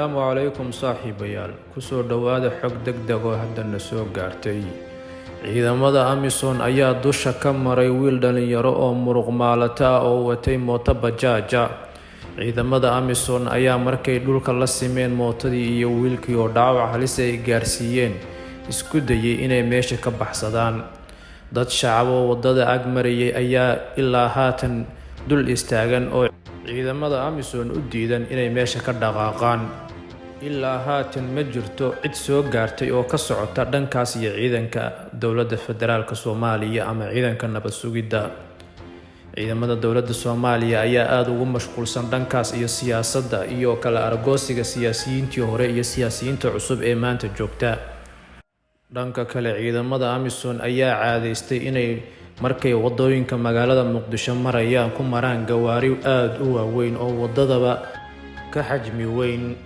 Assalaamu calaykum saaxiibayaal. Kusoo dhawaada xog degdeg oo haddana soo gaartay. Ciidamada Amisom ayaa dusha ka maray wiil dhalinyaro oo muruq maalata ah oo watay mooto bajaaja. Ciidamada Amisom ayaa markay dhulka la simeen mootadii iyo wiilkii oo dhaawac halis ay gaarsiiyeen isku dayay inay meesha ka baxsadaan. Dad shacab oo wadada ag marayay ayaa ilaa haatan dul istaagan oo ciidamada Amisom u diidan inay meesha ka dhaqaaqaan. Ilaa haatan ma jirto cid soo gaartay oo ka socota dhankaas iyo ciidanka dowladda federaalka Soomaaliya ama ciidanka nabad sugidda. Ciidamada dowladda Soomaaliya ayaa aad ugu mashquulsan dhankaas iyo siyaasadda iyo kala argoosiga siyaasiyiintii hore iyo siyaasiyiinta cusub ee maanta joogta. Dhanka kale, ciidamada Amisom ayaa caadeystay inay markay wadooyinka magaalada Muqdisho marayaan ku maraan gawaari aad u waaweyn oo wadadaba ka xajmi weyn.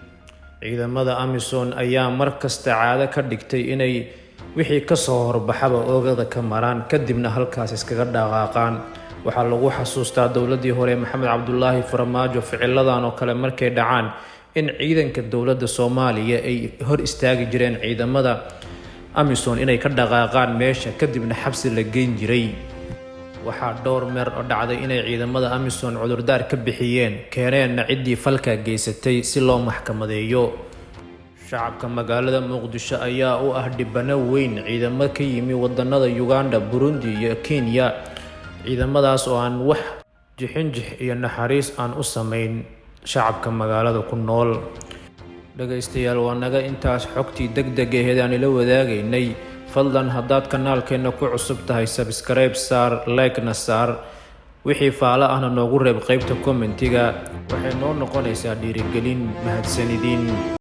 Ciidamada Amisom ayaa markasta caado ka dhigtay inay wixii ka soo horbaxaba oogada ka maraan kadibna halkaas iskaga dhaqaaqaan. Waxaa lagu xasuustaa dowladii hore Maxamed Cabdullaahi Farmaajo ficiladan oo kale markay dhacaan in ciidanka dowladda Soomaaliya ay hor istaagi jireen ciidamada Amisom inay ka dhaqaaqaan meesha kadibna xabsi la geyn jiray. Waxaa dhowr meer oo dhacday inay ciidamada Amisom cudurdaar ka bixiyeen keeneenna ciddii falka geysatay si loo maxkamadeeyo. Shacabka magaalada Muqdisho ayaa u ah dhibano weyn ciidamo ka yimi wadanada Uganda, Burundi iyo Kenya. Ciidamadaas oo aan wax jixinjix iyo naxariis aan u sameyn shacabka magaalada ku nool. dhagaystayaal, waa naga intaas xogtii degdeg ahayd aan ila wadaagaynay. Fadlan haddaad kanaalkeena ku cusub tahay subscribe saar, like na saar, wixii faalo ahna noogu reeb qaybta commentiga. Waxay noo noqonaysaa dhiirigelin. Mahadsanidin.